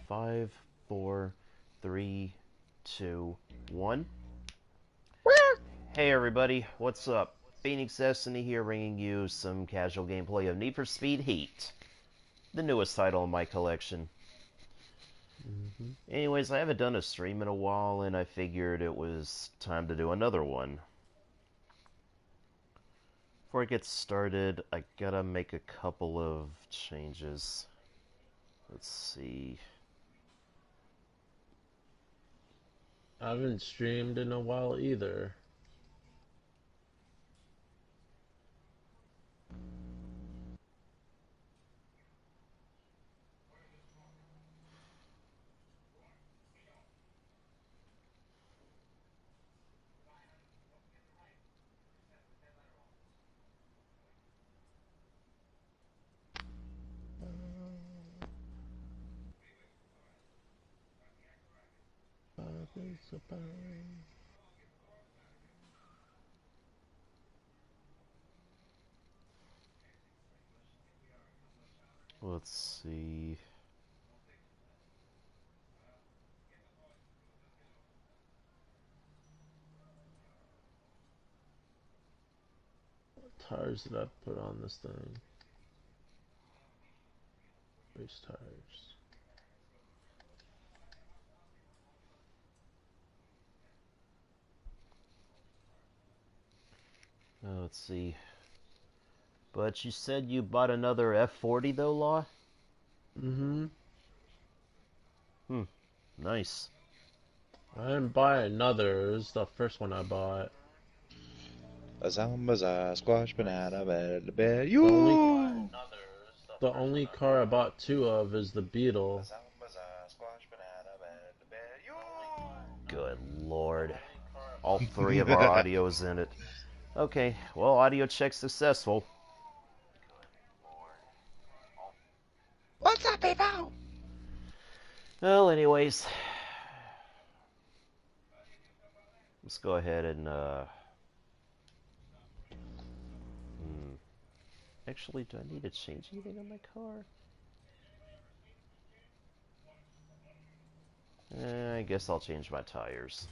5, 4, 3, 2, 1. Hey everybody, what's up? Phoenix Destiny here, bringing you some casual gameplay of Need for Speed Heat, the newest title in my collection. Anyways, I haven't done a stream in a while, and I figured it was time to do another one. Before I get started, I gotta make a couple of changes. Let's see. I haven't streamed in a while either. Let's see. What tires did I put on this thing? Race tires. Let's see. But you said you bought another F40 though, Law? Mm-hmm. Nice. I didn't buy another. It was the first one I bought. Baza, squash, banana, bear, The only car I bought two of is the Beetle. squash, banana, bear, Good lord. All three of our audio's in it. Okay, well, audio check successful. What's up, people? Well, anyways. Let's go ahead and, Actually, do I need to change anything on my car? I guess I'll change my tires.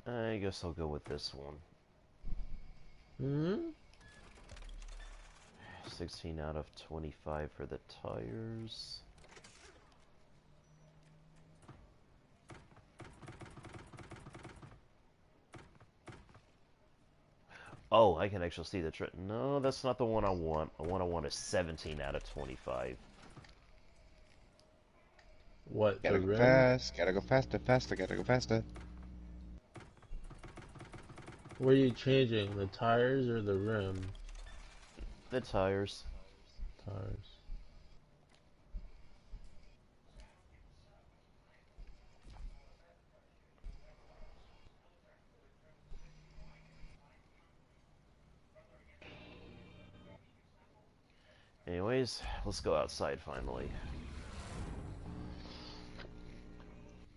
I guess I'll go with this one. Hmm? 16 out of 25 for the tires. Oh, I can actually see the trip. No, that's not the one I want. The one I want is 17 out of 25. What, the Gotta go rim? fast, gotta go faster, faster, gotta go faster. What are you changing? The tires or the rim? The tires. Tires. Anyways, let's go outside finally.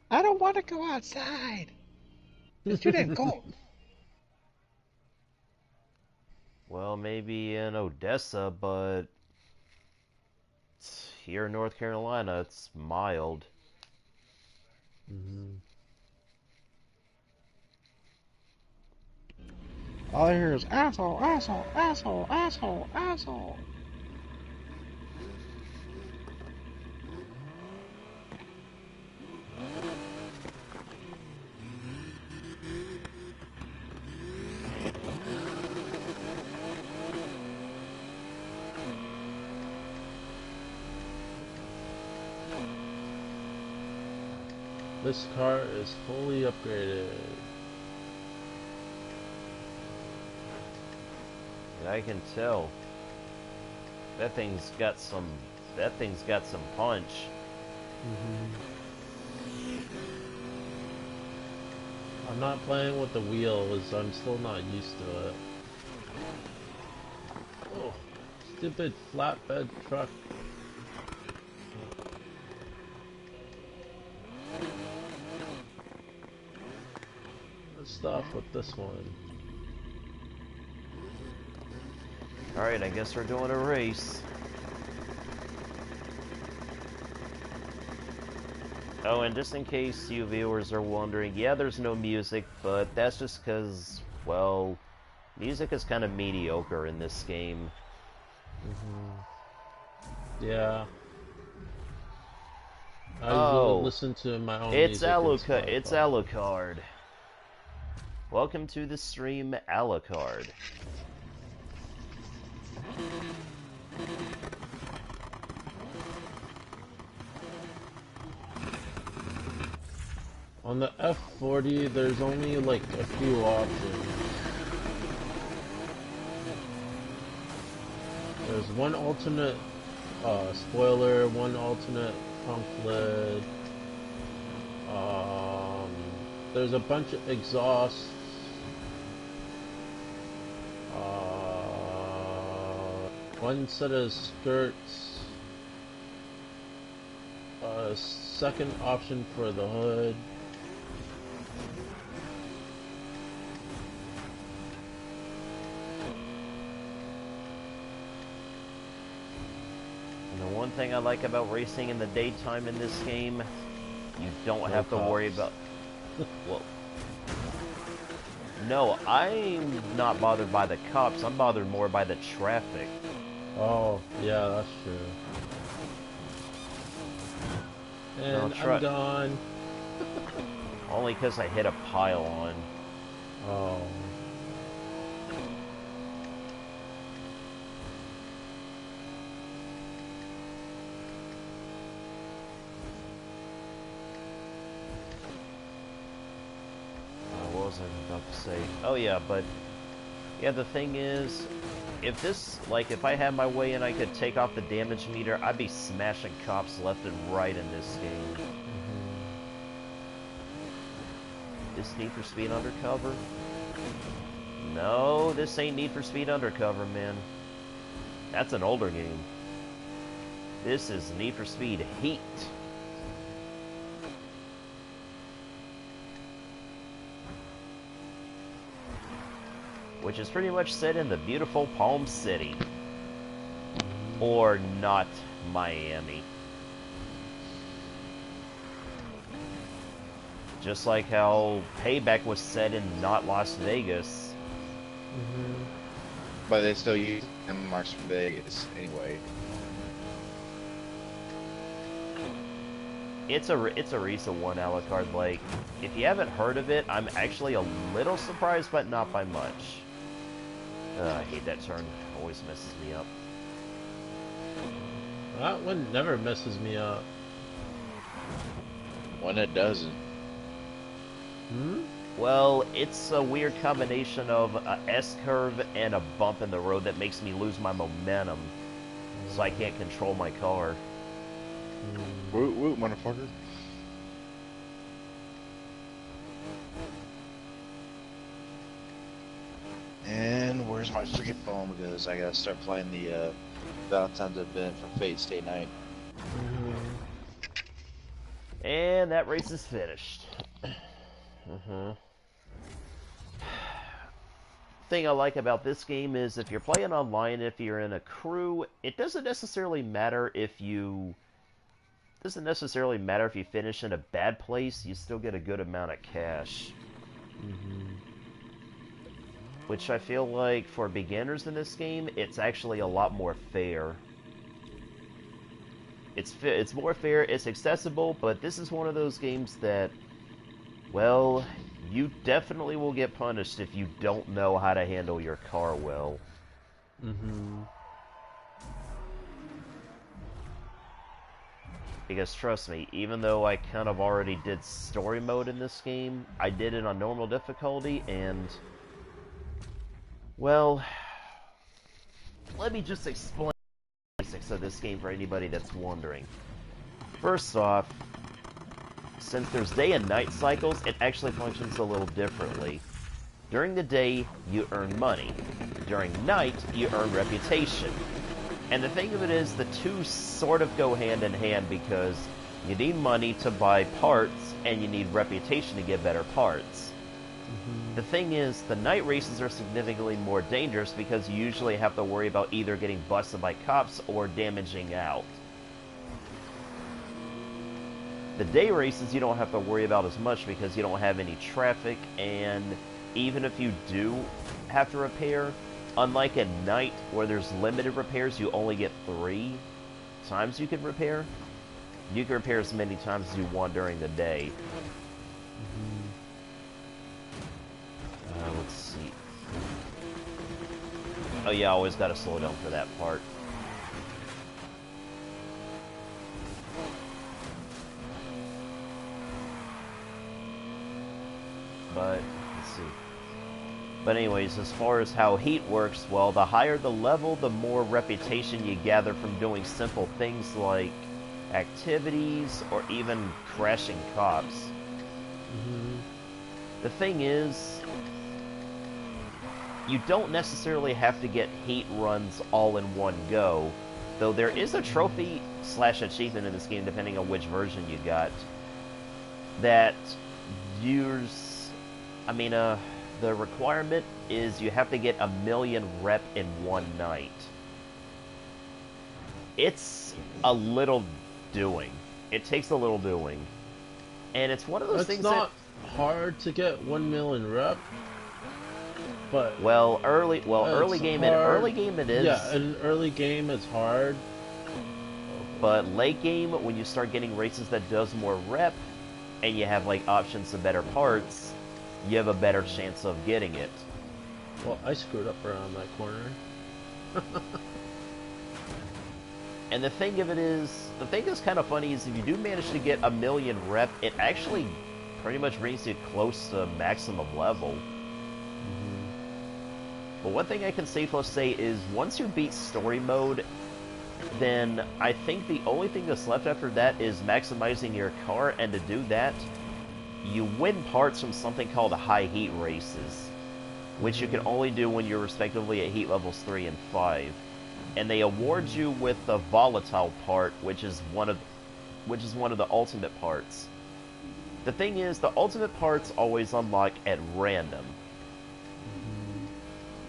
I don't want to go outside. It's too damn cold. Well, maybe in Odessa, but here in North Carolina, it's mild. Mm-hmm. All I hear is asshole, asshole, asshole, asshole, asshole. This car is fully upgraded. And I can tell. That thing's got some punch. I'm not playing with the wheels, I'm still not used to it. Oh, stupid flatbed truck. Let's start with this one. Alright, I guess we're doing a race. Oh, and just in case you viewers are wondering, yeah, there's no music, but that's just because, well, music is kind of mediocre in this game. Yeah. I Oh, usually listen to my own it's music. It's Alucard. Welcome to the stream, Alucard. On the F40, there's only like a few options. There's one alternate spoiler, one alternate front lid. There's a bunch of exhausts. One set of skirts. A second option for the hood. And the one thing I like about racing in the daytime in this game, you don't have to worry about... Well, no, I'm not bothered by the cops. I'm bothered more by the traffic. Oh, yeah, that's true. And No, I'm gone. Only because I hit a pylon. Oh. What was I about to say? Oh yeah, but yeah, the thing is, if this, like, if I had my way and I could take off the damage meter, I'd be smashing cops left and right in this game. This Need for Speed Undercover? No, this ain't Need for Speed Undercover, man. That's an older game. This is Need for Speed Heat. Which is pretty much set in the beautiful Palm City. Or not Miami. Just like how Payback was set in not Las Vegas. But they still use Las Vegas anyway. It's a recent one, Alucard. Like, if you haven't heard of it, I'm actually a little surprised, but not by much. I hate that turn. Always messes me up. That one never messes me up. When it doesn't. Well, it's a weird combination of a S-curve and a bump in the road that makes me lose my momentum. So I can't control my car. Woot woot, motherfucker. And where's my freaking phone? Because I gotta start playing the Valentine's event for Fate Stay Night. And that race is finished. Thing I like about this game is if you're playing online, if you're in a crew, it doesn't necessarily matter if you finish in a bad place. You still get a good amount of cash. Which I feel like for beginners in this game, it's actually a lot more fair. It's more fair, it's accessible, but this is one of those games that, well, you definitely will get punished if you don't know how to handle your car well. Because trust me, even though I kind of already did story mode in this game, I did it on normal difficulty, and... Well... Let me just explain the basics of this game for anybody that's wondering. First off, since there's day and night cycles, it actually functions a little differently. During the day, you earn money. During night, you earn reputation. And the thing of it is, the two sort of go hand in hand because you need money to buy parts, and you need reputation to get better parts. The thing is, the night races are significantly more dangerous because you usually have to worry about either getting busted by cops or damaging out. The day races you don't have to worry about as much because you don't have any traffic, and even if you do have to repair, unlike at night where there's limited repairs, you only get 3 times you can repair. You can repair as many times as you want during the day. Let's see. Oh yeah, I always gotta slow down for that part. But, let's see. But anyways, as far as how heat works, well, the higher the level, the more reputation you gather from doing simple things like activities or even crashing cops. The thing is, you don't necessarily have to get heat runs all in one go, though there is a trophy slash achievement in this game, depending on which version you got, that the requirement is you have to get 1,000,000 rep in one night. It's a little doing. It takes a little doing. And it's one of those things that... It's not hard to get 1,000,000 rep, but... early game it is. Yeah, in early game it's hard. But late game, when you start getting races that does more rep, and you have, like, options to better parts, you have a better chance of getting it. Well, I screwed up around that corner. And the thing that's kind of funny is if you do manage to get 1,000,000 rep, it actually pretty much brings you close to maximum level. But one thing I can safely say is once you beat story mode, then I think the only thing that's left after that is maximizing your car, and to do that, you win parts from something called high heat races, which you can only do when you're respectively at heat levels 3 and 5. And they award you with the volatile part, which is one of the ultimate parts. The thing is, the ultimate parts always unlock at random.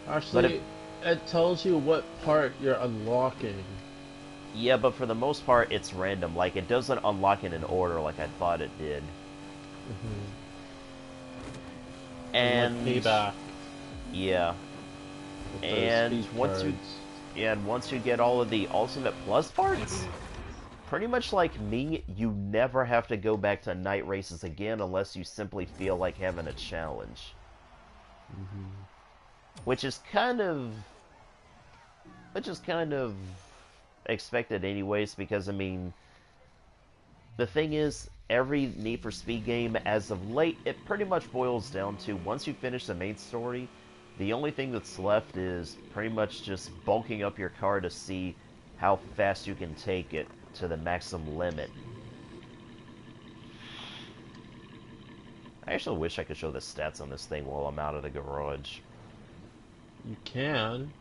Actually, it tells you what part you're unlocking. Yeah, but for the most part, it's random. Like, it doesn't unlock in an order like I thought it did. And payback. Yeah. And once you get all of the ultimate plus parts, pretty much like me, you never have to go back to night races again unless you simply feel like having a challenge. Which is kind of expected anyways, because I mean, the thing is, every Need for Speed game as of late, it pretty much boils down to once you finish the main story, the only thing that's left is pretty much just bulking up your car to see how fast you can take it to the maximum limit. I actually wish I could show the stats on this thing while I'm out of the garage. You can.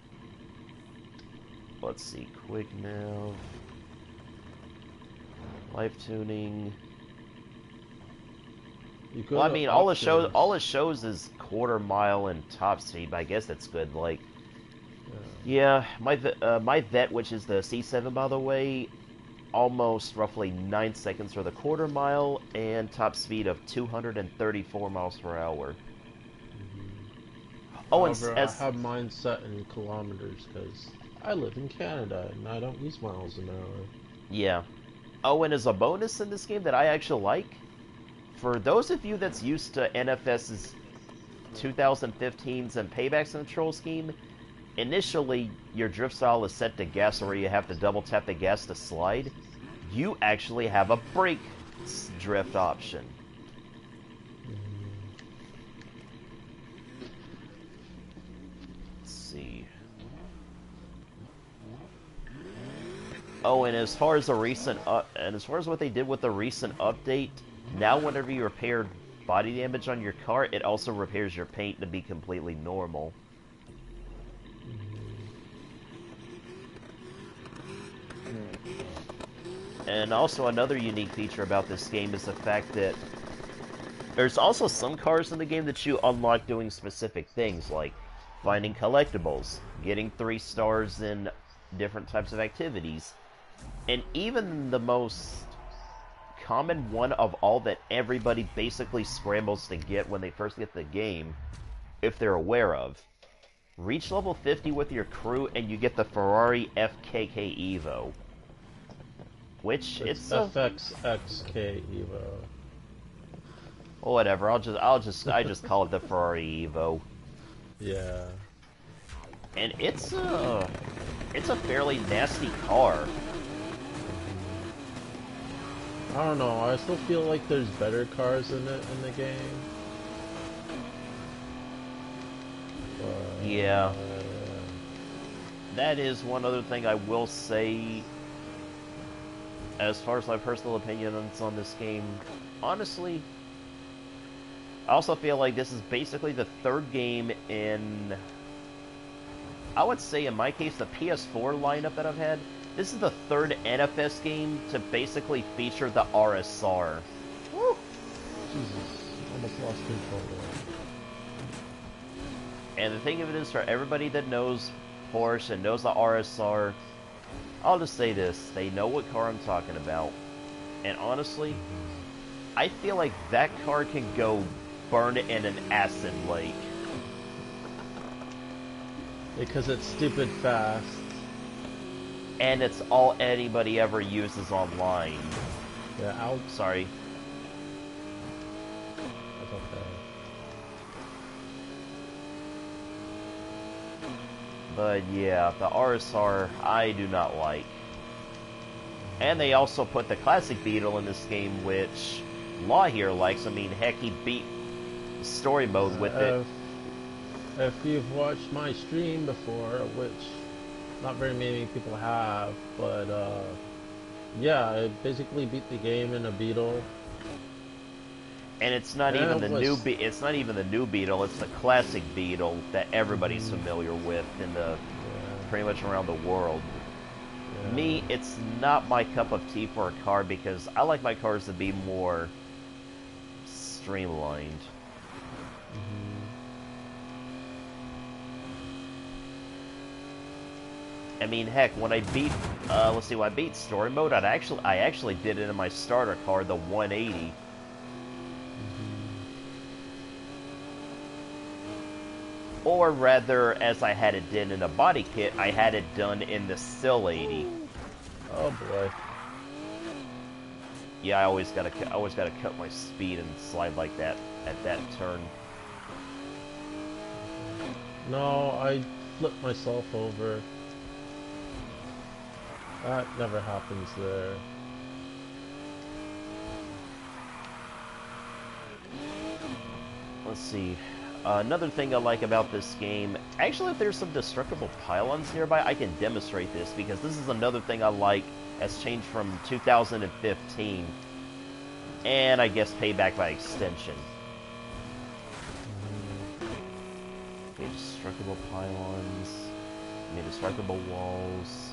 Let's see, quick nav, life tuning. Well, I mean, all it shows is quarter mile and top speed, but I guess that's good. Like, yeah, my vet, which is the C7, by the way, almost roughly 9 seconds for the quarter mile and top speed of 234 miles per hour. Oh, however, I have mine set in kilometers because I live in Canada and I don't use miles an hour. Yeah. Oh, and as a bonus in this game that I actually like, for those of you that's used to NFS's 2015s and Payback's control scheme, initially your drift style is set to gas where you have to double tap the gas to slide. you actually have a brake drift option. Let's see. Oh, and as far as the recent and as far as what they did with the recent update, now whenever you repair body damage on your car, it also repairs your paint to be completely normal. And also another unique feature about this game is the fact that there's also some cars in the game that you unlock doing specific things, like finding collectibles, getting 3 stars in different types of activities, and even the most common one of all that everybody basically scrambles to get when they first get the game, if they're aware of. Reach level 50 with your crew and you get the Ferrari FKK Evo. Which it's FXXK Evo. Well, whatever. I just call it the Ferrari Evo. Yeah. And it's a fairly nasty car. I don't know. I still feel like there's better cars in the game. But, Yeah. That is one other thing I will say. As far as my personal opinions on this game, honestly, I also feel like this is basically the third game in, I would say in my case, the PS4 lineup that I've had. This is the third NFS game to basically feature the RSR. Woo! Jesus, almost lost control there. And the thing of it is, for everybody that knows Porsche and knows the RSR, I'll just say this, they know what car I'm talking about. And honestly, I feel like that car can go burn in an acid lake. Because it's stupid fast. And it's all anybody ever uses online. Yeah, Sorry. That's okay. But yeah, the RSR, I do not like. And they also put the classic Beetle in this game, which Law here likes. I mean, heck, he beat story mode with it. If you've watched my stream before, which not very many people have, but yeah, I basically beat the game in a Beetle. And it's not even the new it's not even the new Beetle, it's the classic Beetle that everybody's familiar with in the pretty much around the world. Yeah. Me, it's not my cup of tea for a car because I like my cars to be more streamlined. I mean, heck, when I beat let's see, when I beat story mode, I actually did it in my starter car, the 180. Or rather, as I had it done in a body kit, I had it done in the Still 80. Oh boy. Yeah, I always gotta cut my speed and slide like that at that turn. No, I flipped myself over. That never happens there. Let's see. Another thing I like about this game, actually if there's some destructible pylons nearby, I can demonstrate this because this is another thing I like has changed from 2015. And I guess Payback by extension. Okay, destructible pylons. Destructible walls.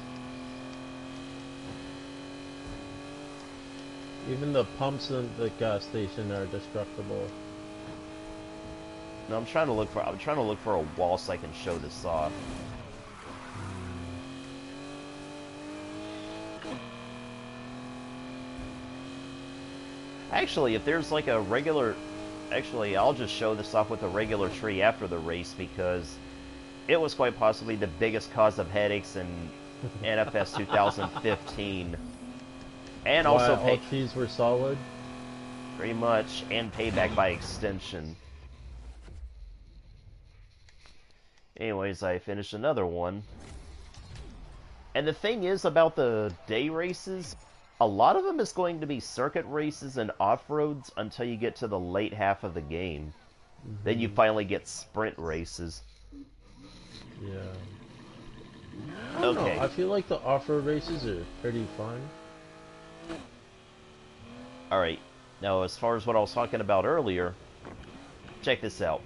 Even the pumps in the gas station are destructible. No, I'm trying to look for a wall so I can show this off. Actually, if there's like a regular... Actually, I'll just show this off with a regular tree after the race because it was quite possibly the biggest cause of headaches in NFS 2015. And also... all trees were solid? Pretty much, and Payback by extension. Anyways, I finished another one. And the thing is about the day races, a lot of them is going to be circuit races and off-roads until you get to the late half of the game. Then you finally get sprint races. Yeah. I don't Okay. know. I feel like the off-road races are pretty fun. Alright. Now, as far as what I was talking about earlier, check this out.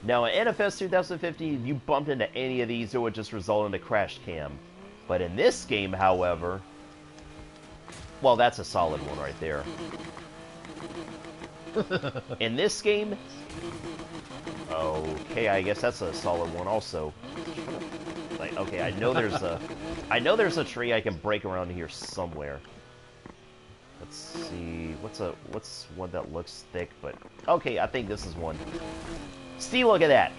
Now, in NFS 2015, if you bumped into any of these, it would just result in a crash cam. But in this game, however... Well, that's a solid one right there. In this game... Okay, I guess that's a solid one also. Like, okay, I know there's a tree I can break around here somewhere. Let's see, what's one that looks thick, but okay, I think this is one. See, look at that.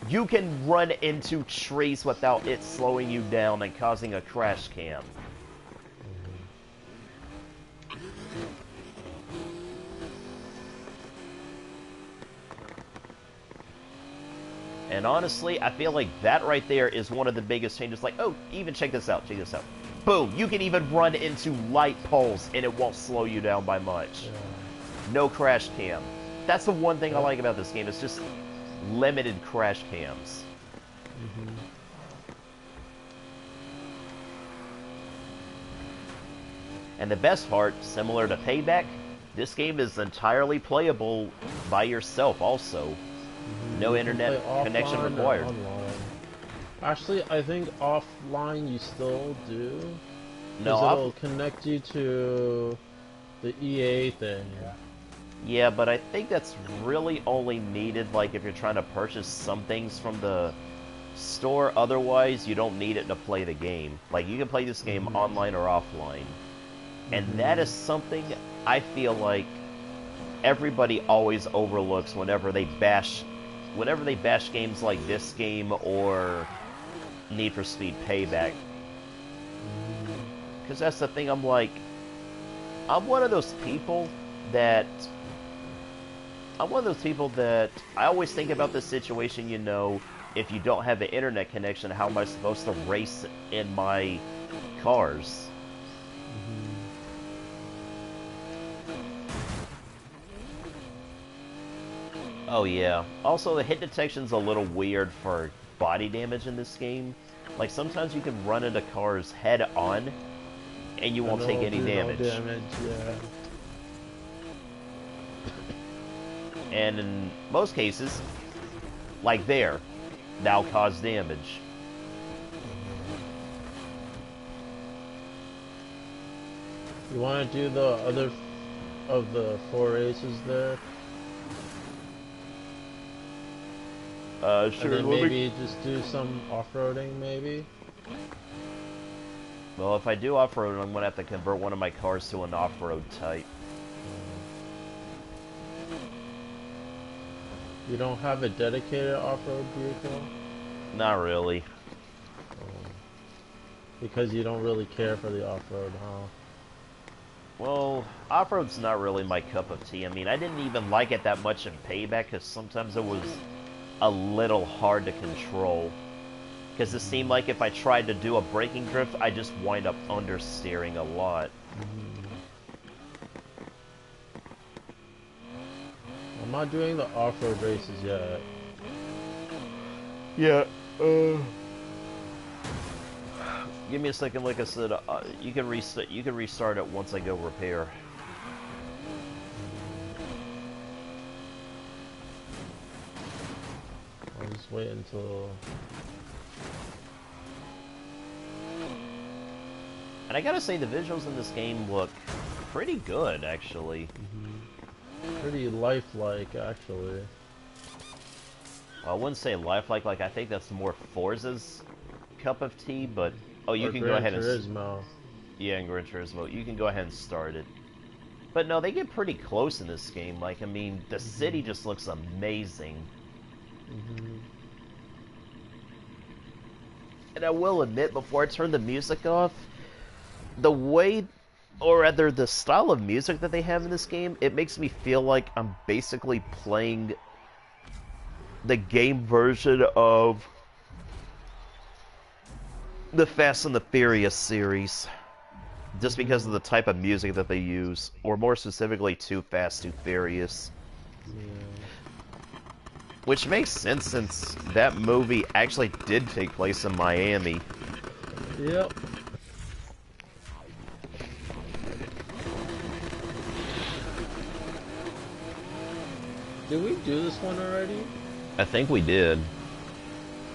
You can run into trees without it slowing you down and causing a crash cam. And honestly, I feel like that right there is one of the biggest changes. Like, oh, even check this out, check this out. Boom, you can even run into light poles and it won't slow you down by much. Yeah. No crash cam. That's the one thing I like about this game. It's just limited crash cams. And the best part, similar to Payback, this game is entirely playable by yourself also. No internet connection required. Actually, I think offline you still do. No, it'll connect you to the EA thing. Yeah, but I think that's really only needed like if you're trying to purchase some things from the store. Otherwise, you don't need it to play the game. Like, you can play this game online or offline. And that is something I feel like everybody always overlooks whenever they bash games like this game or Need for Speed Payback. Because that's the thing, I'm one of those people that I always think about the situation, you know, if you don't have an internet connection, how am I supposed to race in my cars? Oh yeah. Also, the hit detection's a little weird for body damage in this game. Like, sometimes you can run into cars head on, and you won't take any damage. Yeah. And in most cases, like there, now cause damage. You want to do the other of the 4 races there? Sure. And then maybe just do some off-roading, maybe? Well, if I do off-road, I'm gonna have to convert one of my cars to an off-road type. You don't have a dedicated off-road vehicle? Not really. Because you don't really care for the off-road, huh? Well, off-road's not really my cup of tea. I mean, I didn't even like it that much in Payback, because sometimes it was a little hard to control. Because it seemed like if I tried to do a braking drift, I just wind up understeering a lot. I'm not doing the off-road races yet. Yeah, give me a second, like I said, you can restart it once I go repair. I'll just wait until... And I gotta say, the visuals in this game look pretty good, actually. Pretty lifelike, actually. Well, I wouldn't say lifelike, like, I think that's more Forza's cup of tea, but... Oh, you can go ahead and... Turismo. Yeah, in Gran Turismo. You can go ahead and start it. But no, they get pretty close in this game. Like, I mean, the city just looks amazing. And I will admit, before I turn the music off, the way, or rather the style of music that they have in this game, it makes me feel like I'm basically playing the game version of the Fast and the Furious series. just because of the type of music that they use, or more specifically, Too Fast, Too Furious. Yeah. Which makes sense since that movie actually did take place in Miami. Yep. Did we do this one already? I think we did.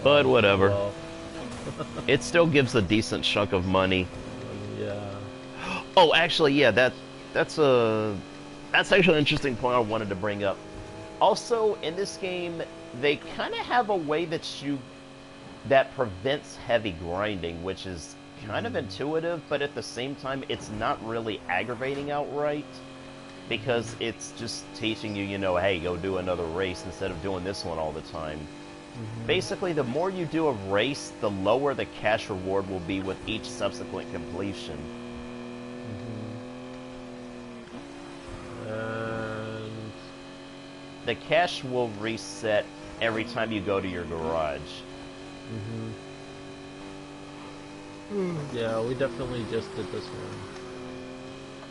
But whatever. Well, It still gives a decent chunk of money. yeah. Oh, actually, yeah, that's actually an interesting point I wanted to bring up. Also, in this game, they kind of have a way that prevents heavy grinding, which is kind of intuitive, but at the same time, it's not really aggravating outright, because it's just teaching you, hey, go do another race instead of doing this one all the time. Basically, the more you do a race, the lower the cash reward will be with each subsequent completion. And The cash will reset every time you go to your garage. yeah, we definitely just did this one.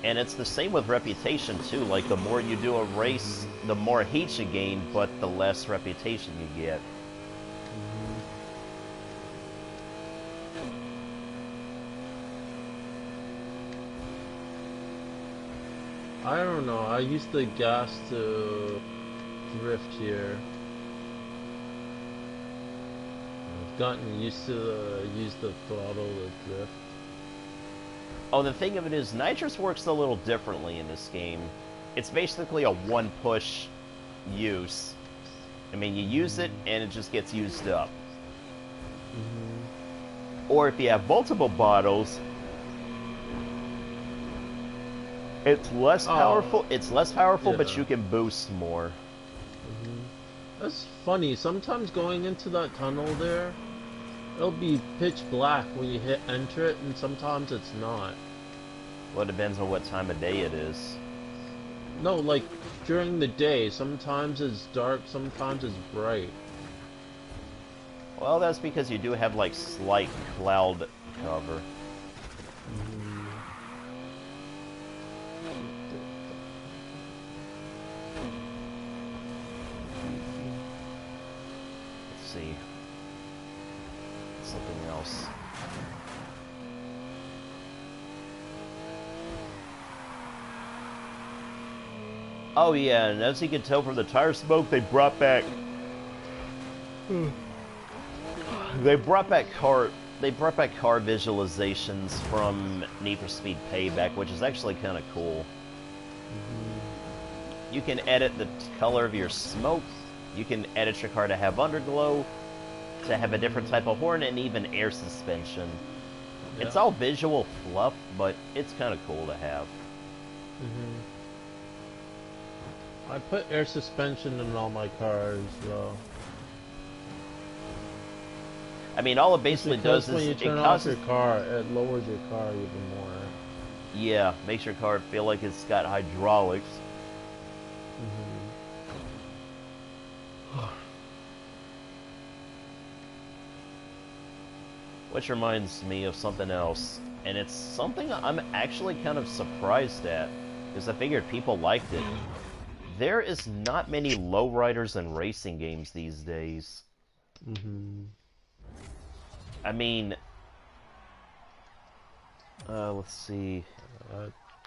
And it's the same with reputation, too. Like, the more you do a race, the more heat you gain, but the less reputation you get. I don't know. I use the gas to drift here. I've gotten used to use the throttle to drift. Oh, the thing of it is, nitrous works a little differently in this game. It's basically a one-push use. I mean, you use it, and it just gets used up. Or if you have multiple bottles, it's less powerful. It's less powerful, but Yeah. you can boost more. That's funny. Sometimes going into that tunnel there, it'll be pitch black when you hit enter it, and sometimes it's not. Well, it depends on what time of day it is. No, like during the day, sometimes it's dark, sometimes it's bright. Well, that's because you do have, like, slight cloud cover. Let's see. Something else. Oh yeah, and as you can tell from the tire smoke, they brought back car visualizations from Need for Speed Payback, which is actually kind of cool. You can edit the color of your smoke. You can edit your car to have underglow, to have a different type of horn, and even air suspension. Yeah. It's all visual fluff, but it's kind of cool to have. I put air suspension in all my cars, though. I mean, all it basically Because does when is you it turn off causes, your car, it lowers your car even more. yeah, makes your car feel like it's got hydraulics. Which reminds me of something else, and it's something I'm actually kind of surprised at, because I figured people liked it. There is not many lowriders in racing games these days. I mean, let's see.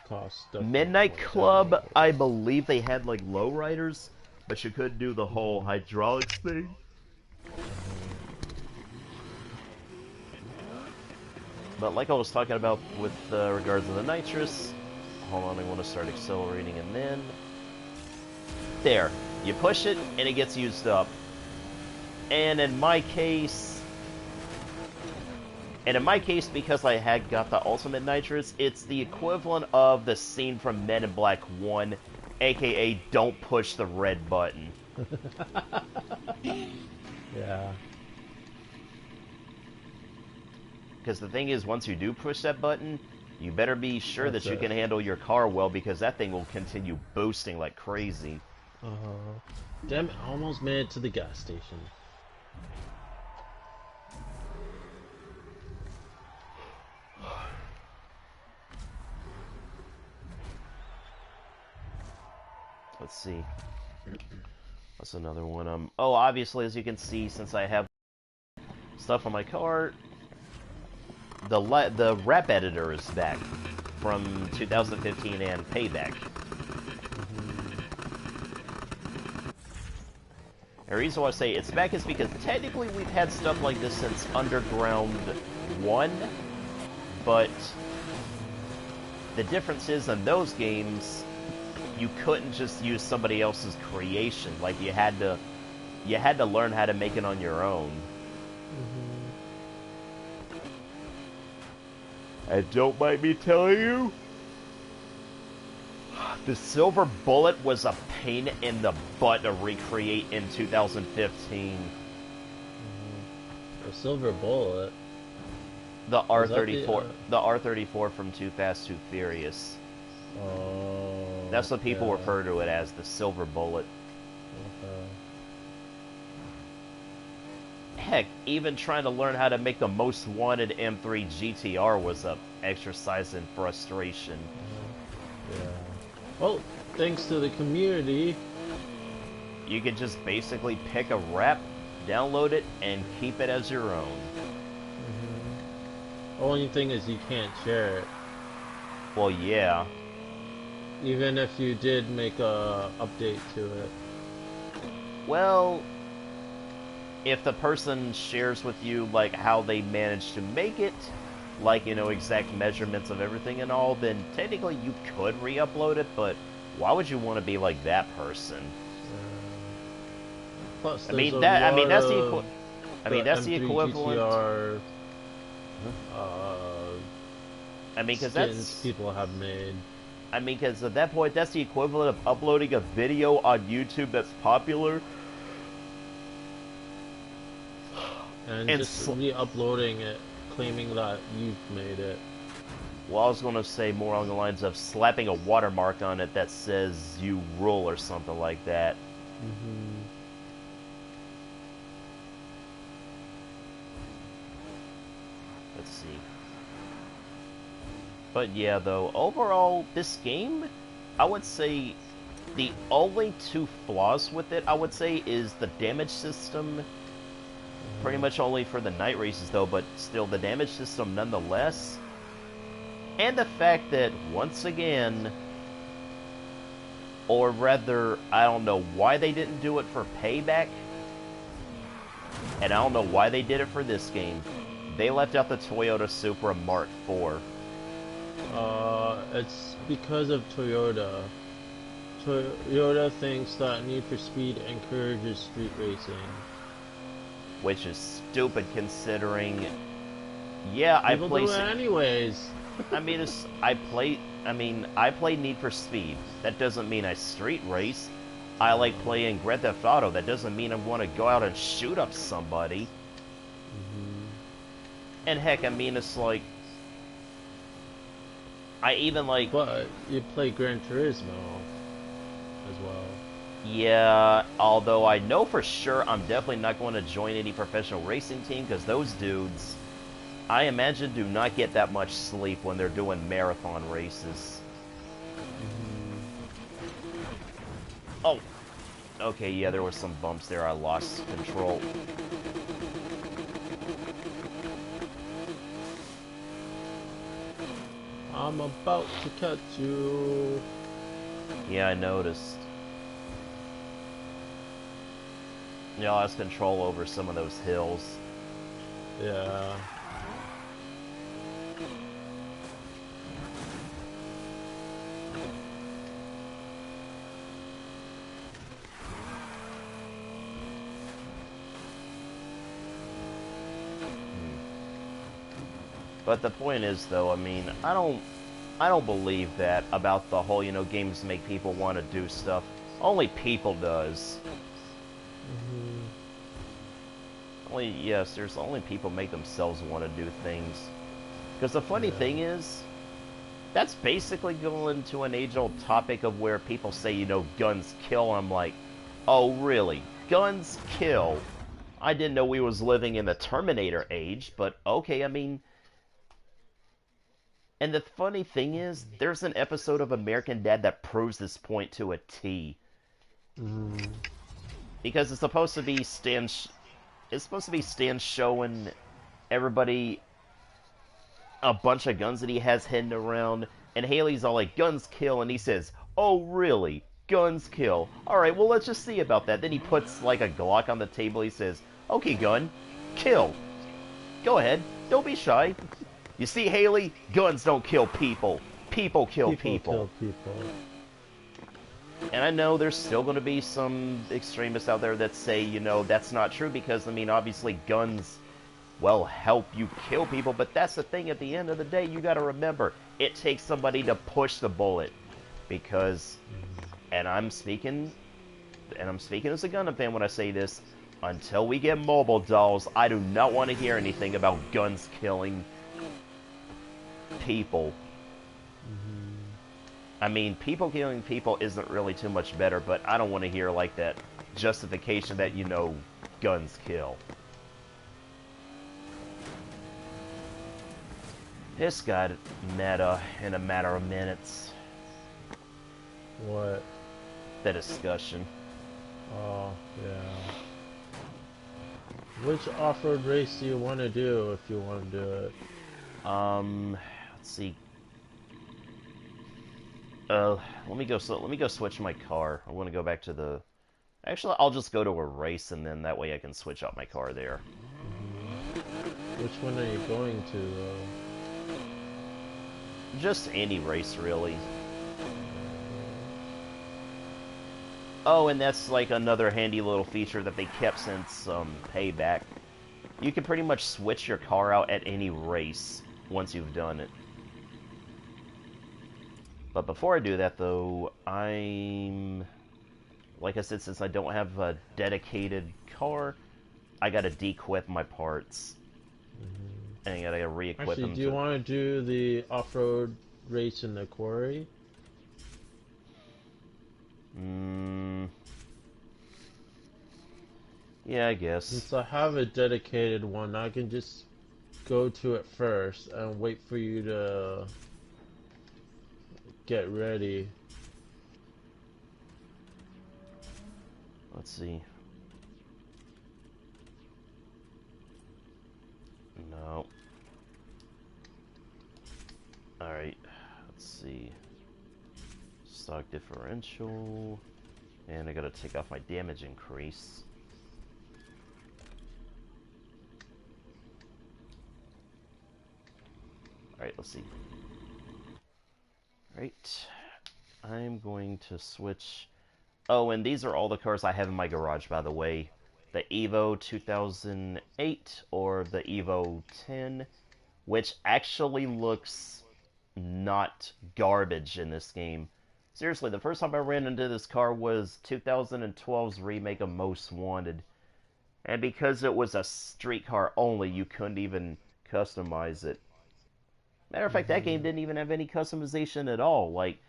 Cost definitely Midnight more Club, than- I believe they had like lowriders, but you couldn't do the whole hydraulics thing. But like I was talking about with regards to the nitrous, hold on, I want to start accelerating, and then there, you push it and it gets used up. And in my case, because I had got the ultimate nitrous, it's the equivalent of the scene from Men in Black 1, aka don't push the red button. Yeah. Because the thing is, once you do push that button, you better be sure That's that you it. can handle your car well, because that thing will continue boosting like crazy. Damn it, I almost made it to the gas station. Let's see. What's another one? Oh, obviously, as you can see, since I have stuff on my cart, the rap editor is back from 2015 and Payback. The reason why I say it's back is because technically we've had stuff like this since Underground 1, but the difference is in those games, you couldn't just use somebody else's creation. Like, you had to learn how to make it on your own. And don't mind me telling you, the Silver Bullet was a pain in the butt to recreate in 2015. The Silver Bullet? The R34, the R34 from Too Fast, Too Furious. Oh. That's what people refer to it as, the Silver Bullet. Heck, even trying to learn how to make the most wanted M3 GTR was a exercise in frustration. Yeah. Well, thanks to the community, you can just basically pick a rap, download it, and keep it as your own. Only thing is you can't share it. Well, yeah. Even if you did make a update to it. Well, if the person shares with you, like, how they managed to make it, like, you know, exact measurements of everything and all, then technically you could re-upload it, but why would you want to be like that person? Plus, I mean, that's the that's the equivalent. GTR, I mean, because that's people have made. I mean, because at that point, that's the equivalent of uploading a video on YouTube that's popular And just re-uploading it, claiming that you've made it. Well, I was going to say more along the lines of slapping a watermark on it that says you rule or something like that. Let's see. But yeah, though, overall, this game, I would say the only two flaws with it, I would say, is the damage system. Pretty much only for the night races, though, but still the damage system nonetheless. And the fact that, once again, or rather, I don't know why they didn't do it for Payback, and I don't know why they did it for this game. They left out the Toyota Supra Mark IV. It's because of Toyota. Toyota thinks that Need for Speed encourages street racing. Which is stupid considering, yeah, People do it anyways. I mean, I play Need for Speed. That doesn't mean I street race. I like playing Grand Theft Auto. That doesn't mean I'm going to go out and shoot up somebody. And heck, I mean, it's like, I even like... But you play Gran Turismo as well. Yeah, although I know for sure I'm definitely not going to join any professional racing team, because those dudes, I imagine, do not get that much sleep when they're doing marathon races. Oh, okay, yeah, there were some bumps there. I lost control. I'm about to catch you. Yeah, I noticed. Yeah, I lost control over some of those hills. Yeah. But the point is, though, I mean, I don't believe that about the whole, you know, games make people want to do stuff. Only people does. There's only people make themselves want to do things. Because the funny thing is, that's basically going to an age-old topic of where people say, you know, guns kill. I'm like, oh, really? Guns kill? I didn't know we was living in the Terminator age, but okay, I mean... And the funny thing is, there's an episode of American Dad that proves this point to a T. Mm-hmm. Because it's supposed to be it's supposed to be Stan showing everybody a bunch of guns that he has hidden around, and Haley's all like, "Guns kill," and he says, "Oh, really? Guns kill? Alright, well, let's just see about that." Then he puts, like, a Glock on the table. He says, "Okay, gun, kill. Go ahead. Don't be shy. You see, Haley? Guns don't kill people. People kill People people." kill people. And I know there's still going to be some extremists out there that say, you know, that's not true because, I mean, obviously guns, well, help you kill people, but that's the thing. At the end of the day, you got to remember, it takes somebody to push the bullet. Because, and I'm speaking as a Gundam fan when I say this, until we get mobile dolls, I do not want to hear anything about guns killing people. I mean, people killing people isn't really too much better, but I don't want to hear, like, that justification that, you know, guns kill. This got meta in a matter of minutes. What? The discussion. Oh, yeah. Which off-road race do you want to do if you want to do it? Let's see. Let me go switch my car. I want to go back to the... Actually, I'll just go to a race, and then that way I can switch out my car there. Which one are you going to, though? Just any race, really. Oh, and that's like another handy little feature that they kept since Payback. You can pretty much switch your car out at any race once you've done it. But before I do that, though, like I said, since I don't have a dedicated car, I gotta de-equip my parts. And I gotta re-equip them. Actually, do you want to do the off-road race in the quarry? Yeah, I guess. Since I have a dedicated one, I can just go to it first and wait for you to get ready. Let's see. No. Alright. Let's see. Stock differential. And I gotta take off my damage increase. Alright, let's see. Alright. I'm going to switch... Oh, and these are all the cars I have in my garage, by the way. The Evo 2008 or the Evo 10, which actually looks not garbage in this game. Seriously, the first time I ran into this car was 2012's remake of Most Wanted. And because it was a street car only, you couldn't even customize it. Matter of fact, that game didn't even have any customization at all. Like,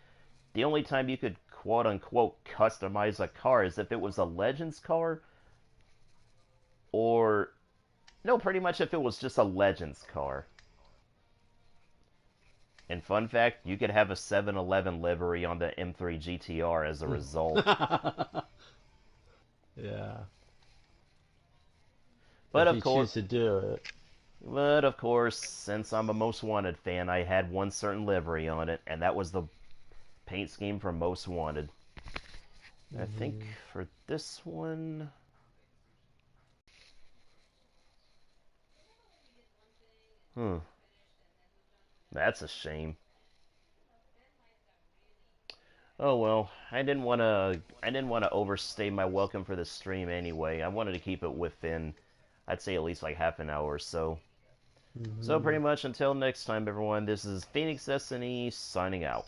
the only time you could quote-unquote customize a car is if it was a Legends car, or... No, pretty much if it was just a Legends car. And fun fact, you could have a 7-Eleven livery on the M3 GTR as a result. Yeah. But if of you course... choose to do it. But of course, since I'm a Most Wanted fan, I had one certain livery on it, and that was the paint scheme from Most Wanted. I think for this one... That's a shame. Oh well, I didn't want to overstay my welcome for the stream anyway. I wanted to keep it within, I'd say, at least like half an hour or so. So pretty much until next time, everyone, this is Phoenix Destiny signing out.